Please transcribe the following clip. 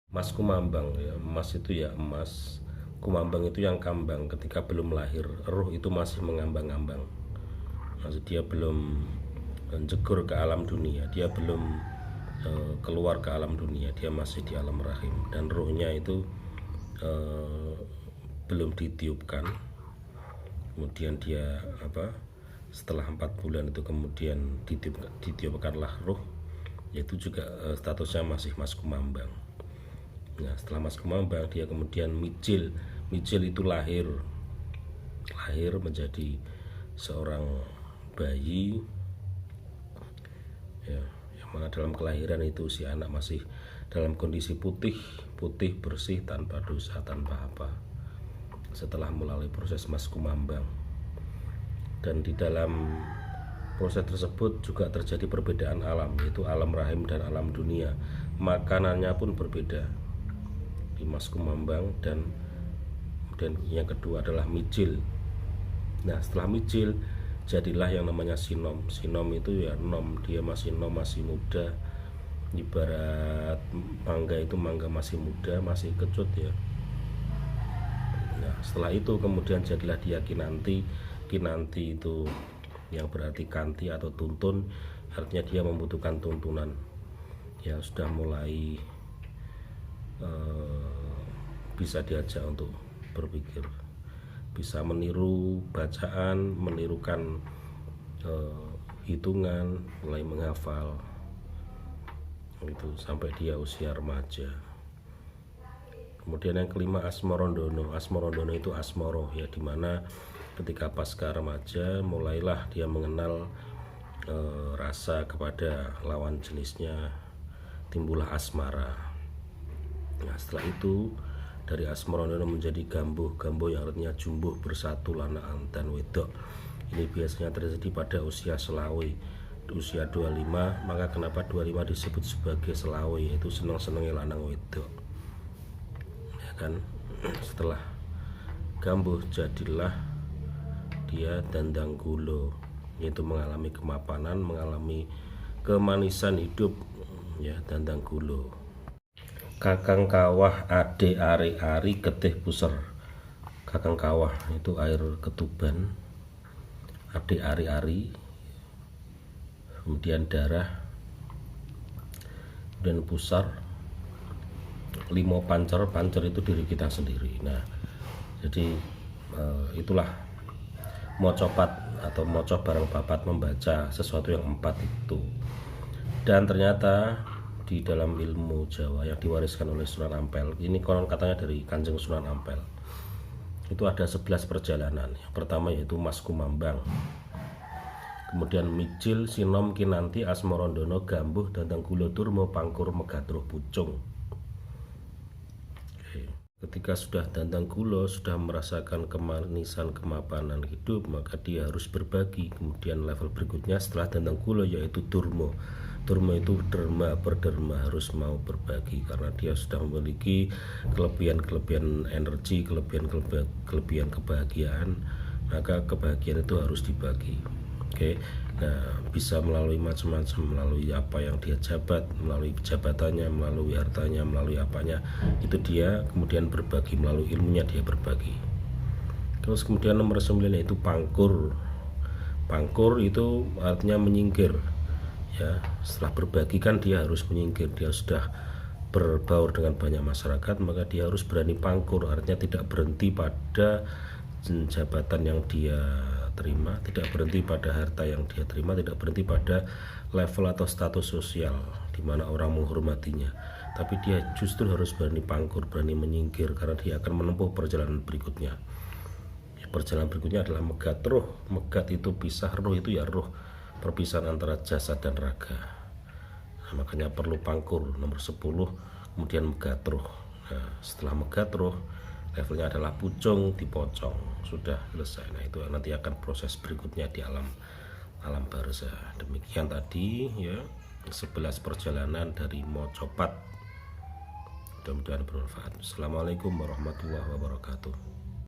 Mas kumambang ya, emas itu ya emas, kumambang itu yang kambang. Ketika belum lahir, roh itu masih mengambang-ambang, masih dia belum jegur ke alam dunia, dia belum keluar ke alam dunia, dia masih di alam rahim, dan rohnya itu belum ditiupkan. Kemudian dia setelah 4 bulan itu kemudian ditiupkanlah roh, yaitu juga statusnya masih mas kumambang. Nah, setelah mas kumambang dia kemudian micil. Micil itu lahir menjadi seorang bayi ya, yang mana dalam kelahiran itu si anak masih dalam kondisi putih bersih, tanpa dosa, tanpa apa, setelah melalui proses mas kumambang. Dan di dalam proses tersebut juga terjadi perbedaan alam, yaitu alam rahim dan alam dunia. Makanannya pun berbeda di mas kumambang, dan kemudian yang kedua adalah micil. Nah, setelah micil jadilah yang namanya sinom. Sinom itu ya nom, dia masih nom, masih muda. Ibarat mangga itu, mangga masih muda, masih kecut ya. Nah, setelah itu kemudian jadilah dia kinanti. Kinanti itu yang berarti kanti atau tuntun, artinya dia membutuhkan tuntunan. Ya, sudah mulai bisa diajak untuk berpikir, bisa meniru bacaan, menirukan hitungan, mulai menghafal itu sampai dia usia remaja. Kemudian yang kelima asmorondono. Asmorondono itu asmoro ya, dimana ketika pasca remaja mulailah dia mengenal rasa kepada lawan jenisnya, timbullah asmara. Nah, setelah itu dari asmorondono menjadi gambuh. Gambuh yang artinya jumbuh, bersatu, lanaan dan wedok. Ini biasanya terjadi pada usia selawe, di usia 25. Maka kenapa 25 disebut sebagai selawe, yaitu seneng-senengnya lanang wedok ya kan. Setelah gambuh jadilah dia dandang gulo, yaitu mengalami kemapanan, mengalami kemanisan hidup ya, dandang gulo. Kakang kawah ade ari-ari getih puser. Kakang kawah itu air ketuban, ade ari-ari, kemudian darah, dan pusar, limo pancer. Pancer itu diri kita sendiri. Nah, jadi itulah mocopat atau mocoh bareng papat, membaca sesuatu yang 4 itu. Dan ternyata di dalam ilmu Jawa yang diwariskan oleh Sunan Ampel, ini konon katanya dari Kanjeng Sunan Ampel, itu ada 11 perjalanan. Yang pertama yaitu mas kumambang, kemudian micil, sinom, kinanti, asmorondono, gambuh, dandang gulo, durmo, pangkur, megatruh, pucung. Ketika sudah dandang gulo, sudah merasakan kemanisan kemapanan hidup, maka dia harus berbagi. Kemudian level berikutnya setelah dandang gulo yaitu durmo. Durmo itu derma, berderma, harus mau berbagi, karena dia sudah memiliki kelebihan energi, kelebihan kebahagiaan, maka kebahagiaan itu harus dibagi. Oke. Nah, bisa melalui macam-macam, melalui apa yang dia jabat, melalui jabatannya, melalui hartanya, melalui apanya, itu dia kemudian berbagi, melalui ilmunya dia berbagi. Terus kemudian nomor 9 yaitu pangkur. Pangkur itu artinya menyingkir ya. Setelah berbagi kan dia harus menyingkir, dia sudah berbaur dengan banyak masyarakat, maka dia harus berani pangkur, artinya tidak berhenti pada jabatan yang dia terima, tidak berhenti pada harta yang dia terima, tidak berhenti pada level atau status sosial di mana orang menghormatinya, tapi dia justru harus berani pangkur, berani menyingkir, karena dia akan menempuh perjalanan berikutnya. Perjalanan berikutnya adalah megat roh. Megat itu pisah, roh itu ya roh, perpisahan antara jasad dan raga. Nah, makanya perlu pangkur nomor 10, kemudian megat roh. Nah, setelah megat roh levelnya adalah pucung, dipocong, sudah selesai. Nah, itu nanti akan proses berikutnya di alam barzah. Demikian tadi ya 11 perjalanan dari mocopat. Mudah-mudahan bermanfaat. Assalamualaikum warahmatullahi wabarakatuh.